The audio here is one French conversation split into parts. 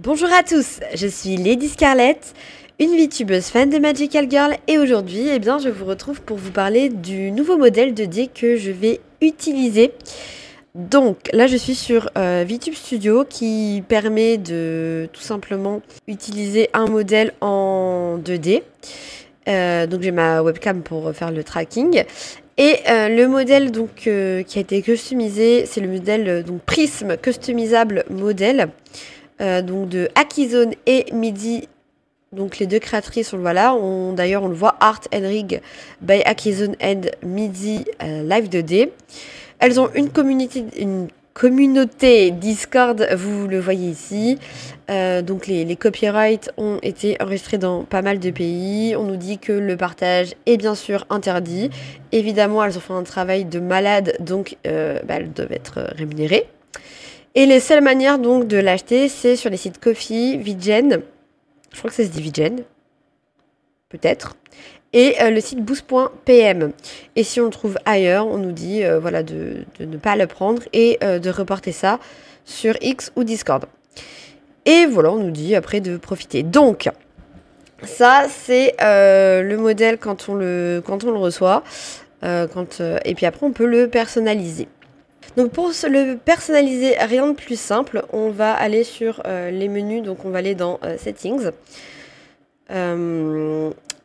Bonjour à tous, je suis Lady Scarlett, une VTubeuse fan de Magical Girl et aujourd'hui, je vous retrouve pour vous parler du nouveau modèle de dé que je vais utiliser. Donc là, je suis sur VTube Studio qui permet de tout simplement utiliser un modèle en 2D. Donc j'ai ma webcam pour faire le tracking. Et le modèle donc, qui a été customisé, c'est le modèle donc Prism customisable modèle. Donc de Akizone et Midi, donc les deux créatrices, on le voit là. D'ailleurs, on le voit, Art and Rig by Akizone and Midi Live 2D. Elles ont une communauté Discord, vous le voyez ici. Donc les copyrights ont été enregistrés dans pas mal de pays. On nous dit que le partage est bien sûr interdit. Évidemment, elles ont fait un travail de malade, donc elles doivent être rémunérées. Et les seules manières donc de l'acheter, c'est sur les sites Ko-fi, VGen, je crois que ça se dit VGen, peut-être, et le site boost.pm. Et si on le trouve ailleurs, on nous dit voilà, de ne pas le prendre et de reporter ça sur X ou Discord. Et voilà, on nous dit après de profiter. Donc, ça c'est le modèle quand on le reçoit, et puis après on peut le personnaliser. Donc pour le personnaliser, rien de plus simple, on va aller sur les menus, donc on va aller dans Settings.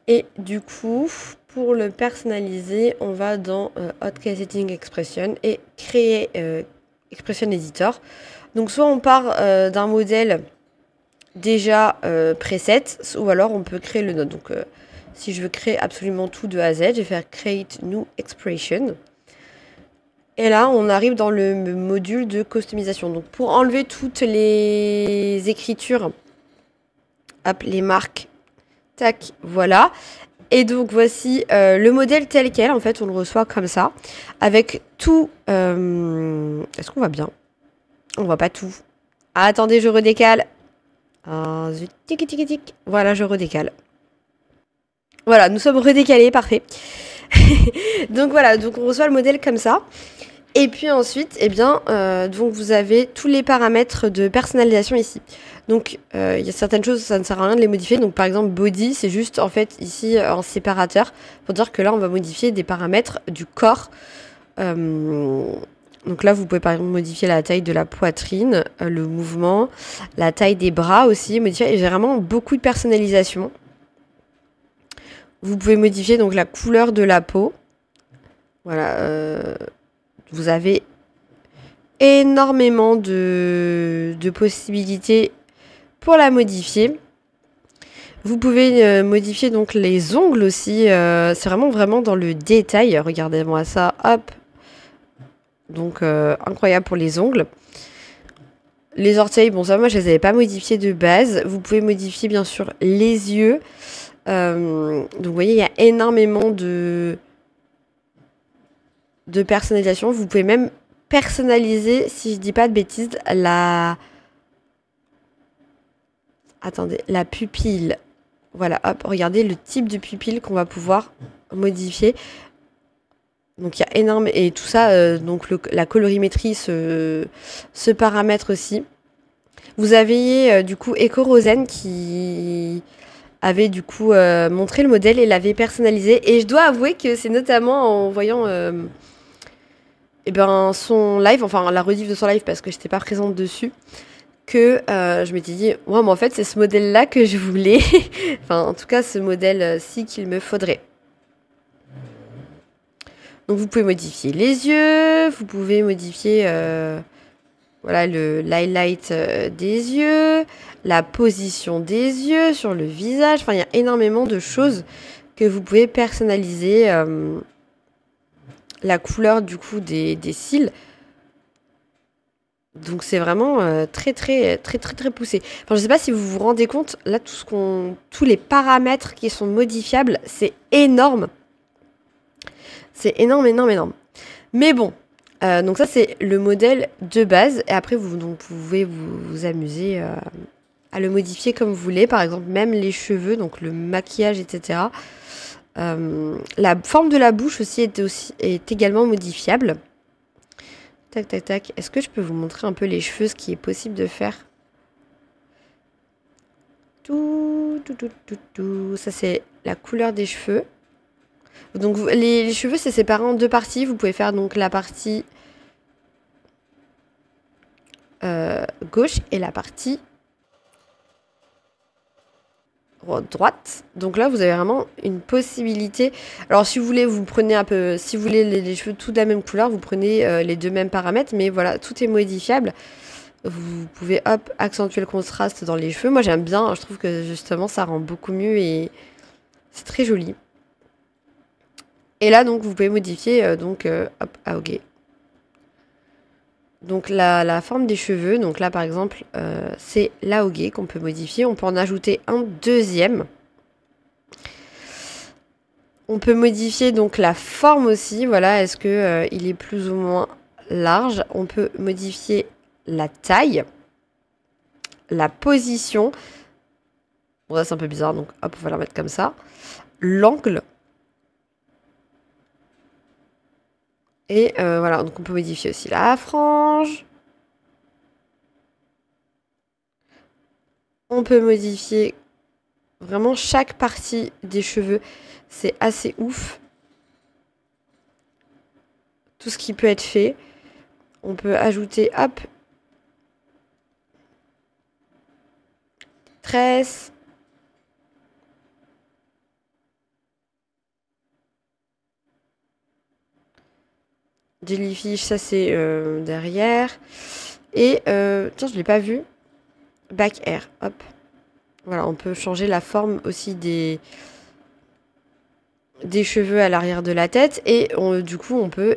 Et du coup, pour le personnaliser, on va dans Hotkey Setting Expression et créer Expression Editor. Donc soit on part d'un modèle déjà preset, ou alors on peut créer le node. Donc si je veux créer absolument tout de A à Z, je vais faire Create New Expression. Et là, on arrive dans le module de customisation. Donc, pour enlever toutes les écritures, hop, les marques, tac, voilà. Et donc, voici le modèle tel quel. En fait, on le reçoit comme ça, avec tout... Est-ce qu'on voit bien? On voit pas tout. Ah, attendez, je redécale. Ah, zut, tic, tic, tic. Voilà, je redécale. Voilà, nous sommes redécalés, parfait. Donc voilà, donc on reçoit le modèle comme ça. Et puis ensuite, donc vous avez tous les paramètres de personnalisation ici. Donc il y a certaines choses, ça ne sert à rien de les modifier. Donc par exemple, body, c'est juste en fait ici un séparateur pour dire que là on va modifier des paramètres du corps. Donc là, vous pouvez par exemple modifier la taille de la poitrine, le mouvement, la taille des bras aussi, modifier. Et j'ai vraiment beaucoup de personnalisation. Vous pouvez modifier donc la couleur de la peau. Voilà. Vous avez énormément de possibilités pour la modifier. Vous pouvez modifier donc les ongles aussi. C'est vraiment dans le détail. Regardez-moi ça. Hop. Donc incroyable pour les ongles. Les orteils, bon ça moi je les avais pas modifiés de base. Vous pouvez modifier bien sûr les yeux. Donc vous voyez, il y a énormément de personnalisation. Vous pouvez même personnaliser, si je dis pas de bêtises, la pupille. Voilà, hop, regardez le type de pupille qu'on va pouvoir modifier. Donc il y a énormément, et tout ça, donc la colorimétrie se paramètre aussi. Vous avez du coup Echo Rosen qui avait du coup montré le modèle et l'avait personnalisé. Et je dois avouer que c'est notamment en voyant son live, enfin la rediff de son live parce que j'étais pas présente dessus, que je m'étais dit, ouais, mais en fait c'est ce modèle-là que je voulais. Enfin en tout cas ce modèle-ci qu'il me faudrait. Donc vous pouvez modifier les yeux, vous pouvez modifier voilà, l'highlight des yeux, la position des yeux sur le visage. Enfin, il y a énormément de choses que vous pouvez personnaliser. La couleur du coup des cils. Donc c'est vraiment très poussé. Enfin, je sais pas si vous vous rendez compte, là tous les paramètres qui sont modifiables, c'est énorme. C'est énorme. Mais bon, donc ça c'est le modèle de base. Et après vous pouvez vous amuser à le modifier comme vous voulez. Par exemple même les cheveux, donc le maquillage, etc. La forme de la bouche aussi est également modifiable. Tac. Est-ce que je peux vous montrer un peu les cheveux, ce qui est possible de faire? Ça, c'est la couleur des cheveux. Donc, les cheveux, c'est séparé en deux parties. Vous pouvez faire donc la partie gauche et la partie droite. Donc là, vous avez vraiment une possibilité. Alors, si vous voulez, vous prenez un peu... Si vous voulez les cheveux tous de la même couleur, vous prenez les deux mêmes paramètres. Mais voilà, tout est modifiable. Vous pouvez, hop, accentuer le contraste dans les cheveux. Moi, j'aime bien. Je trouve que, justement, ça rend beaucoup mieux et c'est très joli. Et là, donc, vous pouvez modifier, hop, AOG. Donc, la forme des cheveux. Donc là, par exemple, c'est l'AOG qu'on peut modifier. On peut en ajouter un deuxième. On peut modifier, donc, la forme aussi. Voilà, est-ce que il est plus ou moins large. On peut modifier la taille. La position. Bon, là, c'est un peu bizarre, donc, hop, on va la mettre comme ça. L'angle. Et voilà, donc on peut modifier aussi la frange. On peut modifier vraiment chaque partie des cheveux. C'est assez ouf. Tout ce qui peut être fait. On peut ajouter, hop, tresse. Jellyfish, ça c'est derrière. Et, tiens, je ne l'ai pas vu. Back hair, hop. Voilà, on peut changer la forme aussi des cheveux à l'arrière de la tête. Et du coup, on peut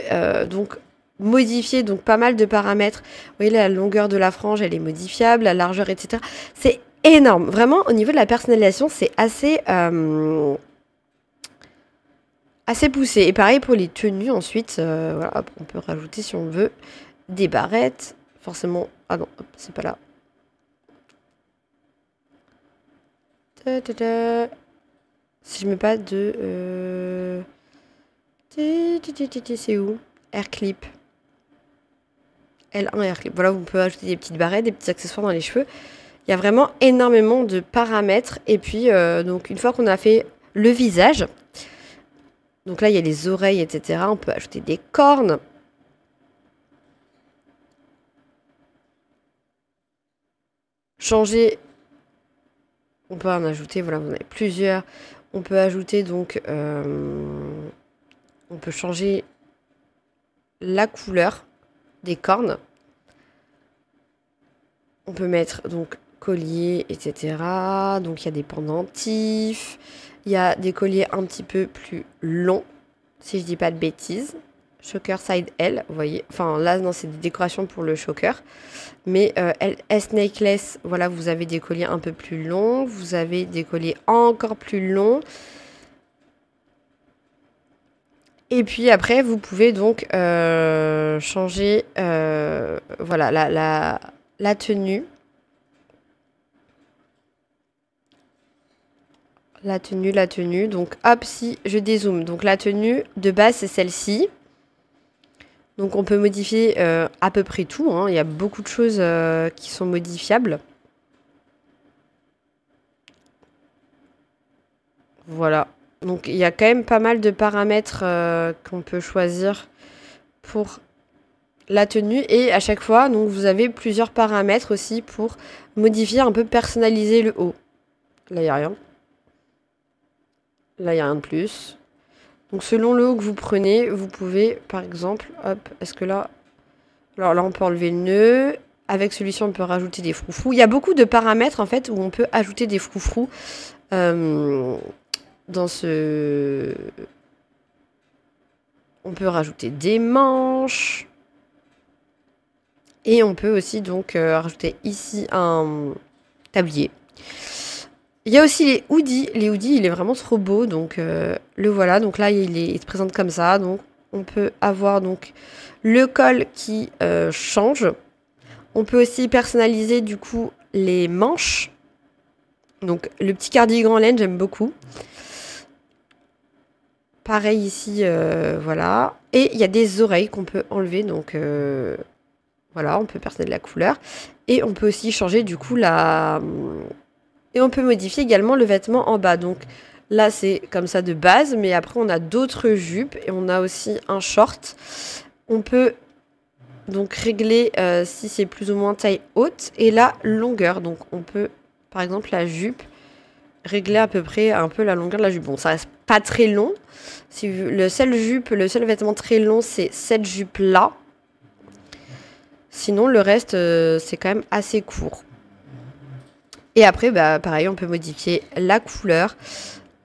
donc modifier donc pas mal de paramètres. Vous voyez, la longueur de la frange, elle est modifiable, la largeur, etc. C'est énorme. Vraiment, au niveau de la personnalisation, c'est assez... assez poussé. Et pareil pour les tenues ensuite. Voilà, hop, on peut rajouter si on veut des barrettes. Forcément. Ah non, c'est pas là. Si je mets pas de... C'est où? Air clip. L1 air clip. Voilà, vous pouvez ajouter des petites barrettes, des petits accessoires dans les cheveux. Il y a vraiment énormément de paramètres. Et puis, donc, une fois qu'on a fait le visage... Donc là, il y a les oreilles, etc. On peut ajouter des cornes. Changer. On peut en ajouter, voilà, vous en avez plusieurs. On peut ajouter donc... on peut changer la couleur des cornes. On peut mettre donc collier, etc. Donc il y a des pendentifs. Il y a des colliers un petit peu plus longs, si je dis pas de bêtises. Choker side L, vous voyez. Enfin là, non, c'est des décorations pour le choker. Mais S necklace, voilà, vous avez des colliers un peu plus longs. Vous avez des colliers encore plus longs. Et puis après, vous pouvez donc changer voilà, la tenue. La tenue. Donc hop, si je dézoome. Donc la tenue de base, c'est celle-ci. Donc on peut modifier à peu près tout. Hein. Il y a beaucoup de choses qui sont modifiables. Voilà. Donc il y a quand même pas mal de paramètres qu'on peut choisir pour la tenue. Et à chaque fois, donc, vous avez plusieurs paramètres aussi pour modifier un peu, personnaliser le haut. Là, il n'y a rien. Là, il n'y a rien de plus. Donc selon le haut que vous prenez, vous pouvez, par exemple, hop, est-ce que là... Alors là, on peut enlever le nœud. Avec celui-ci, on peut rajouter des froufrous. Il y a beaucoup de paramètres, en fait, où on peut ajouter des froufrous dans ce... On peut rajouter des manches. Et on peut aussi, donc, rajouter ici un tablier. Il y a aussi les hoodies. Les hoodies, il est vraiment trop beau. Donc, le voilà. Donc là, il se présente comme ça. Donc, on peut avoir donc le col qui change. On peut aussi personnaliser, du coup, les manches. Donc, le petit cardigan en laine, j'aime beaucoup. Pareil ici, voilà. Et il y a des oreilles qu'on peut enlever. Donc, voilà, on peut personnaliser la couleur. Et on peut aussi changer, du coup, la Et on peut modifier également le vêtement en bas. Donc là, c'est comme ça de base, mais après, on a d'autres jupes et on a aussi un short. On peut donc régler si c'est plus ou moins taille haute et la longueur. Donc on peut, par exemple, la jupe, régler à peu près un peu la longueur de la jupe. Bon, ça reste pas très long. Si le seul vêtement très long, c'est cette jupe-là. Sinon, le reste, c'est quand même assez court. Et après, bah, pareil, on peut modifier la couleur.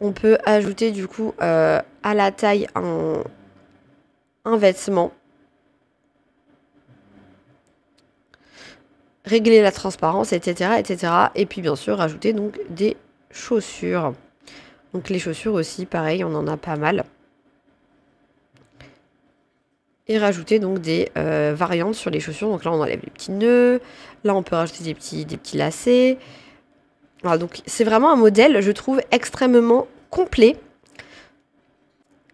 On peut ajouter du coup à la taille un vêtement. Régler la transparence, etc., etc. Et puis bien sûr, rajouter donc des chaussures. Donc les chaussures aussi, pareil, on en a pas mal. Et rajouter donc des variantes sur les chaussures. Donc là, on enlève les petits nœuds. Là, on peut rajouter des petits lacets. Voilà, donc c'est vraiment un modèle, je trouve, extrêmement complet.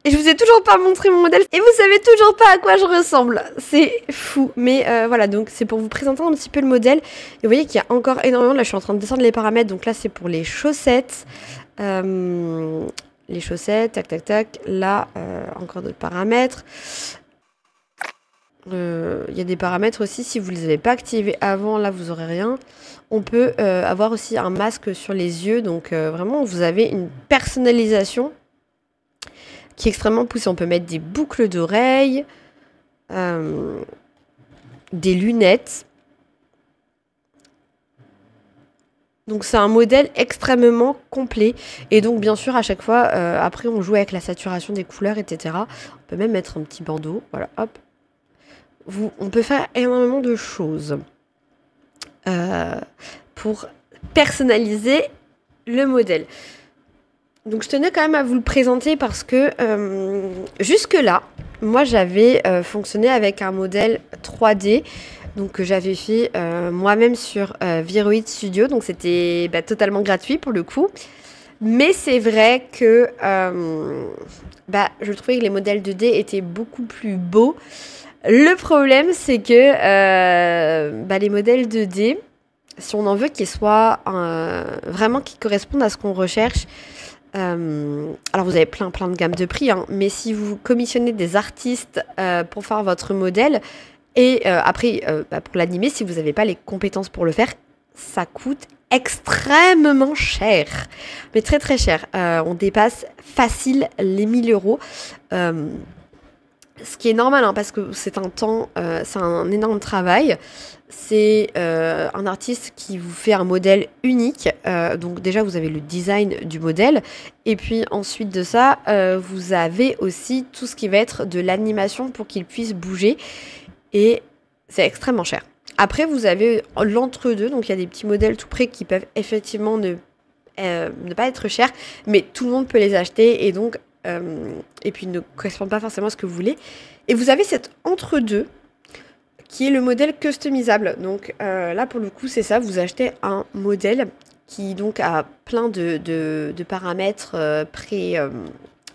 Et je vous ai toujours pas montré mon modèle. Et vous savez toujours pas à quoi je ressemble. C'est fou. Mais voilà, donc c'est pour vous présenter un petit peu le modèle. Et vous voyez qu'il y a encore énormément. Là, je suis en train de descendre les paramètres. Donc là, c'est pour les chaussettes. Les chaussettes, tac, tac, tac. Là, encore d'autres paramètres. Il y a des paramètres aussi, si vous ne les avez pas activés avant, là vous aurez rien. On peut avoir aussi un masque sur les yeux, donc vraiment vous avez une personnalisation qui est extrêmement poussée. On peut mettre des boucles d'oreilles, des lunettes. Donc c'est un modèle extrêmement complet. Et donc bien sûr à chaque fois, après on joue avec la saturation des couleurs, etc. On peut même mettre un petit bandeau, voilà, hop. On peut faire énormément de choses pour personnaliser le modèle. Donc je tenais quand même à vous le présenter parce que jusque-là, moi j'avais fonctionné avec un modèle 3D donc, que j'avais fait moi-même sur Viroid Studio. Donc c'était totalement gratuit pour le coup. Mais c'est vrai que je trouvais que les modèles 2D étaient beaucoup plus beaux. Le problème, c'est que les modèles 2D, si on en veut qu'ils soient vraiment qui correspondent à ce qu'on recherche, alors vous avez plein de gammes de prix, hein, mais si vous commissionnez des artistes pour faire votre modèle, et après pour l'animer, si vous n'avez pas les compétences pour le faire, ça coûte extrêmement cher, mais très très cher. On dépasse facile les 1000 €. Ce qui est normal, hein, parce que c'est c'est un énorme travail. C'est un artiste qui vous fait un modèle unique. Donc déjà, vous avez le design du modèle. Et puis ensuite de ça, vous avez aussi tout ce qui va être de l'animation pour qu'il puisse bouger. Et c'est extrêmement cher. Après, vous avez l'entre-deux. Donc il y a des petits modèles tout près qui peuvent effectivement ne pas être chers. Mais tout le monde peut les acheter. Et donc... et puis ne correspondent pas forcément à ce que vous voulez. Et vous avez cet entre-deux qui est le modèle customisable. Donc là, pour le coup, c'est ça. Vous achetez un modèle qui donc a plein de paramètres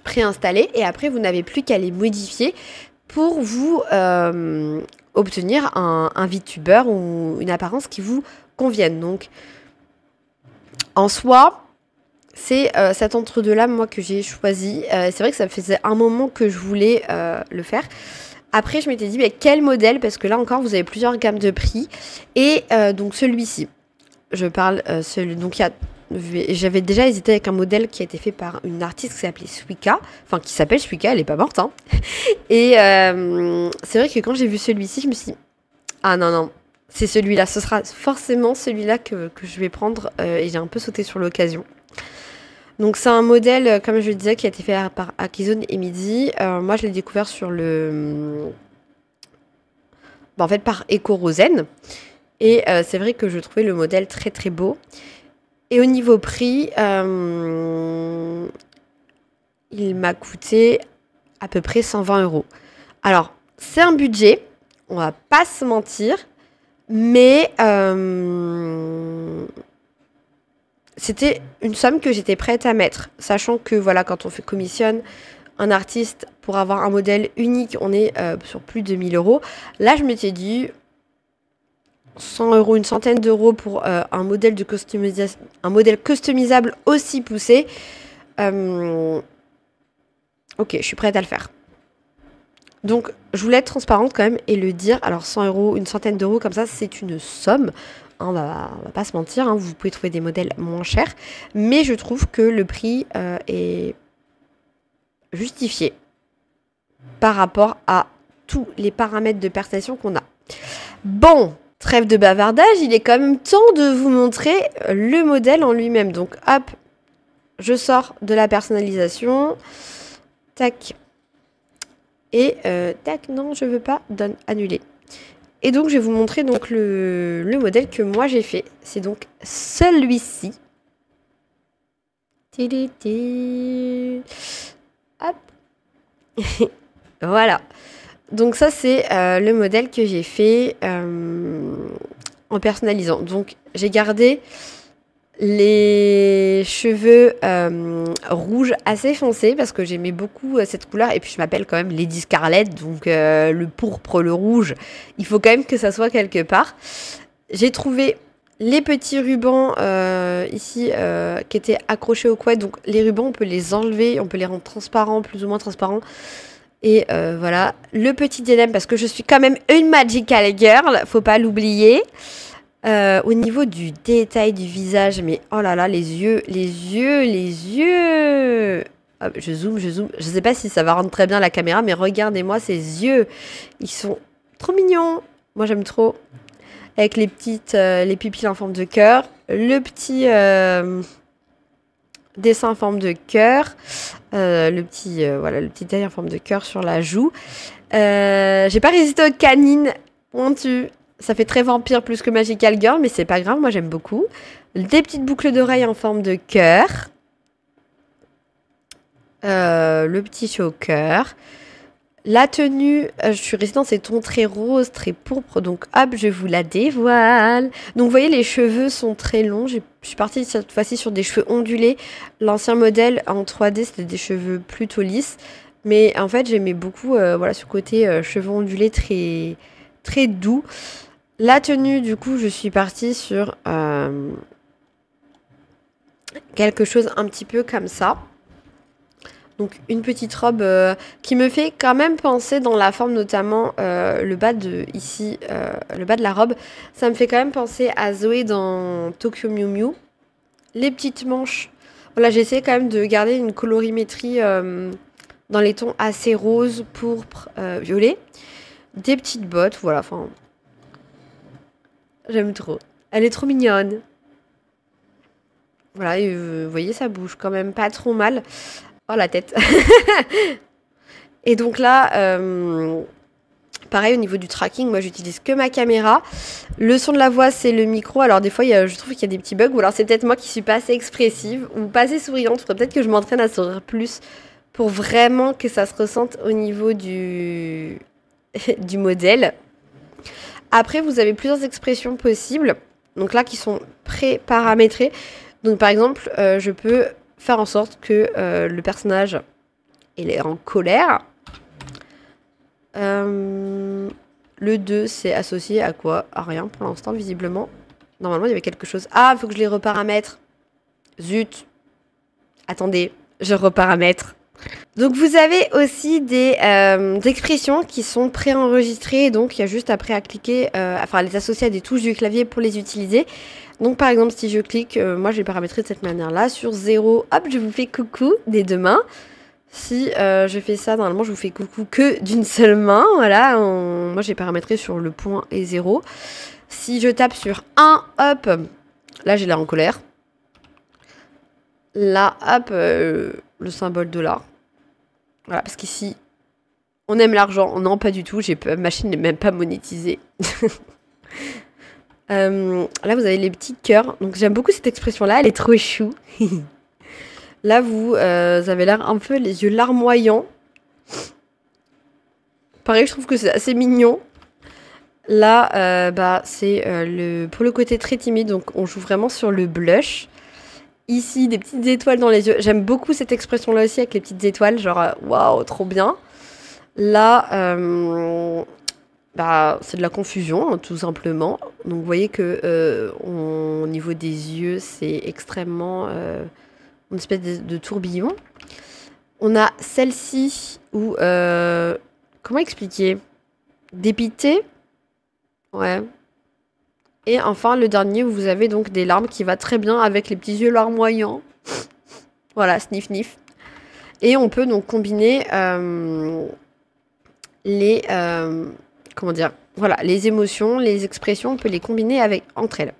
préinstallés. Et après, vous n'avez plus qu'à les modifier pour vous obtenir un VTuber ou une apparence qui vous convienne. Donc, en soi... c'est cet entre-deux-là, moi, que j'ai choisi. C'est vrai que ça faisait un moment que je voulais le faire. Après, je m'étais dit, mais quel modèle? Parce que là encore, vous avez plusieurs gammes de prix. Et donc, celui-ci, je parle... donc, j'avais déjà hésité avec un modèle qui a été fait par une artiste qui s'appelait Suika. Enfin, qui s'appelle Suika, elle n'est pas morte. Hein. Et c'est vrai que quand j'ai vu celui-ci, je me suis dit, ah non, c'est celui-là. Ce sera forcément celui-là que je vais prendre. Et j'ai un peu sauté sur l'occasion. Donc c'est un modèle, comme je le disais, qui a été fait par Akizone et Midi. Moi, je l'ai découvert sur par Eco-Rosen. Et c'est vrai que je trouvais le modèle très très beau. Et au niveau prix, il m'a coûté à peu près 120 €. Alors, c'est un budget, on va pas se mentir, mais... c'était une somme que j'étais prête à mettre, sachant que voilà, quand on commissionne un artiste pour avoir un modèle unique, on est sur plus de 1000 €. Là, je m'étais dit, 100 €, une centaine d'euros pour un modèle customisable aussi poussé. Ok, je suis prête à le faire. Donc, je voulais être transparente quand même et le dire. Alors, 100 €, une centaine d'euros, comme ça, c'est une somme. On va pas se mentir, hein, vous pouvez trouver des modèles moins chers. Mais je trouve que le prix est justifié par rapport à tous les paramètres de personnalisation qu'on a. Bon, trêve de bavardage, il est quand même temps de vous montrer le modèle en lui-même. Donc, hop, je sors de la personnalisation. Tac. Et tac, non, je veux pas, donne, annuler. Et donc, je vais vous montrer donc le modèle que moi j'ai fait. C'est donc celui-ci. Hop. Voilà. Donc ça, c'est le modèle que j'ai fait en personnalisant. Donc, j'ai gardé les cheveux rouges assez foncés parce que j'aimais beaucoup cette couleur. Et puis, je m'appelle quand même Lady Scarlett. Donc, le pourpre, le rouge, il faut quand même que ça soit quelque part. J'ai trouvé les petits rubans ici qui étaient accrochés au couette. Donc, les rubans, on peut les enlever. On peut les rendre transparents, plus ou moins transparents. Et voilà, le petit diadème, parce que je suis quand même une magical girl, faut pas l'oublier. Au niveau du détail du visage, mais oh là là, les yeux. Hop, je zoome. Je sais pas si ça va rendre très bien la caméra, mais regardez-moi ces yeux. Ils sont trop mignons. Moi, j'aime trop. Avec les les pupilles en forme de cœur. Le petit dessin en forme de cœur. Le petit œil en forme de cœur sur la joue. J'ai pas résisté aux canines pointues. Ça fait très vampire plus que magical girl, mais c'est pas grave, moi j'aime beaucoup. Des petites boucles d'oreilles en forme de cœur. Le petit choker. La tenue, je suis restée dans ces tons très roses, très pourpres, donc hop, je vous la dévoile. Donc vous voyez, les cheveux sont très longs. Je suis partie cette fois-ci sur des cheveux ondulés. L'ancien modèle en 3D, c'était des cheveux plutôt lisses. Mais en fait, j'aimais beaucoup voilà, ce côté cheveux ondulés très, très doux. La tenue, du coup, je suis partie sur quelque chose un petit peu comme ça. Donc une petite robe qui me fait quand même penser dans la forme, notamment le bas de ici, le bas de la robe. Ça me fait quand même penser à Zoé dans Tokyo Mew Mew. Les petites manches. Voilà, j'essaie quand même de garder une colorimétrie dans les tons assez rose, pourpre, violet. Des petites bottes, voilà, enfin... J'aime trop. Elle est trop mignonne. Voilà, et vous voyez, ça bouge quand même pas trop mal. Oh, la tête. Et donc là, pareil, au niveau du tracking, moi, j'utilise que ma caméra. Le son de la voix, c'est le micro. Alors, des fois, je trouve qu'il y a des petits bugs. Ou alors, c'est peut-être moi qui suis pas assez expressive ou pas assez souriante. Faudrait peut-être que je m'entraîne à sourire plus pour vraiment que ça se ressente au niveau du modèle. Après, vous avez plusieurs expressions possibles. Donc là, qui sont pré-paramétrées. Donc, par exemple, je peux faire en sorte que le personnage il est en colère. Le 2, c'est associé à quoi? À rien pour l'instant, visiblement. Normalement, il y avait quelque chose. Ah, il faut que je les reparamètre. Zut. Attendez, je reparamètre. Donc, vous avez aussi des expressions qui sont préenregistrées. Donc, il y a juste après à cliquer, enfin, à les associer à des touches du clavier pour les utiliser. Donc, par exemple, si je clique, moi, je vais paramétrer de cette manière-là. Sur 0, hop, je vous fais coucou des deux mains. Si je fais ça, normalement, je vous fais coucou que d'une seule main. Voilà, moi, j'ai paramétré sur le point et 0. Si je tape sur 1, hop, là, j'ai l'air en colère. Là, hop, le symbole $. Voilà, parce qu'ici, on aime l'argent. Non, pas du tout. Ma machine n'est même pas monétisée. Là, vous avez les petits cœurs. Donc, j'aime beaucoup cette expression-là. Elle est trop chou. Là, vous avez l'air un peu les yeux larmoyants. Pareil, je trouve que c'est assez mignon. Là, c'est pour le côté très timide. Donc, on joue vraiment sur le blush. Ici, des petites étoiles dans les yeux. J'aime beaucoup cette expression-là aussi avec les petites étoiles. Genre, waouh, trop bien. Là, bah, c'est de la confusion, hein, tout simplement. Donc vous voyez que au niveau des yeux, c'est extrêmement une espèce de tourbillon. On a celle-ci où comment expliquer? Dépité, ouais. Et enfin le dernier où vous avez donc des larmes qui va très bien avec les petits yeux larmoyants. Voilà, sniff sniff. Et on peut donc combiner les comment dire? Voilà, les émotions, les expressions, on peut les combiner entre elles.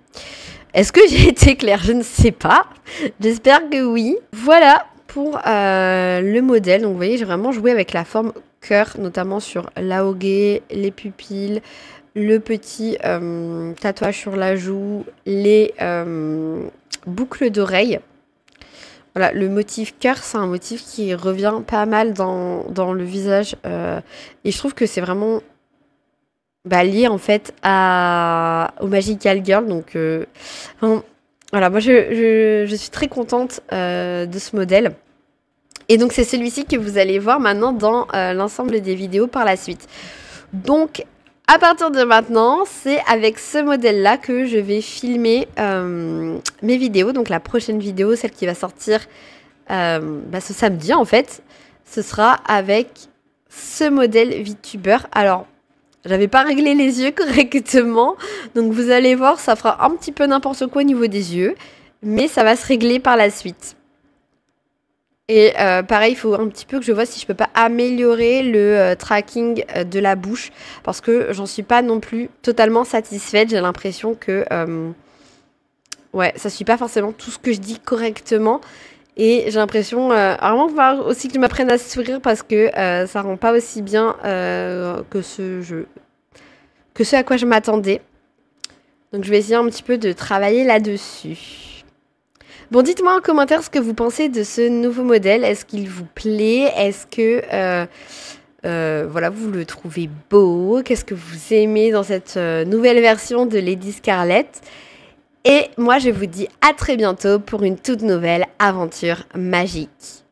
Est-ce que j'ai été claire? Je ne sais pas. J'espère que oui. Voilà pour le modèle. Donc vous voyez, j'ai vraiment joué avec la forme cœur, notamment sur l'aogé, les pupilles, le petit tatouage sur la joue, les boucles d'oreilles. Voilà, le motif cœur, c'est un motif qui revient pas mal dans le visage. Et je trouve que c'est vraiment lié en fait au Magical Girl. Donc voilà, moi je suis très contente de ce modèle. Et donc c'est celui-ci que vous allez voir maintenant dans l'ensemble des vidéos par la suite. Donc à partir de maintenant, c'est avec ce modèle-là que je vais filmer mes vidéos. Donc la prochaine vidéo, celle qui va sortir ce samedi en fait, ce sera avec ce modèle VTuber. Alors, j'avais pas réglé les yeux correctement, donc vous allez voir, ça fera un petit peu n'importe quoi au niveau des yeux, mais ça va se régler par la suite. Et pareil, il faut un petit peu que je vois si je peux pas améliorer le tracking de la bouche, parce que j'en suis pas non plus totalement satisfaite. J'ai l'impression que ouais, ça suit pas forcément tout ce que je dis correctement. Et j'ai l'impression vraiment voir aussi que je m'apprenne à sourire, parce que ça rend pas aussi bien que ce à quoi je m'attendais. Donc je vais essayer un petit peu de travailler là-dessus. Bon, dites-moi en commentaire ce que vous pensez de ce nouveau modèle. Est-ce qu'il vous plaît? Est-ce que voilà, vous le trouvez beau? Qu'est-ce que vous aimez dans cette nouvelle version de Lady Scarlett? Et moi, je vous dis à très bientôt pour une toute nouvelle aventure magique.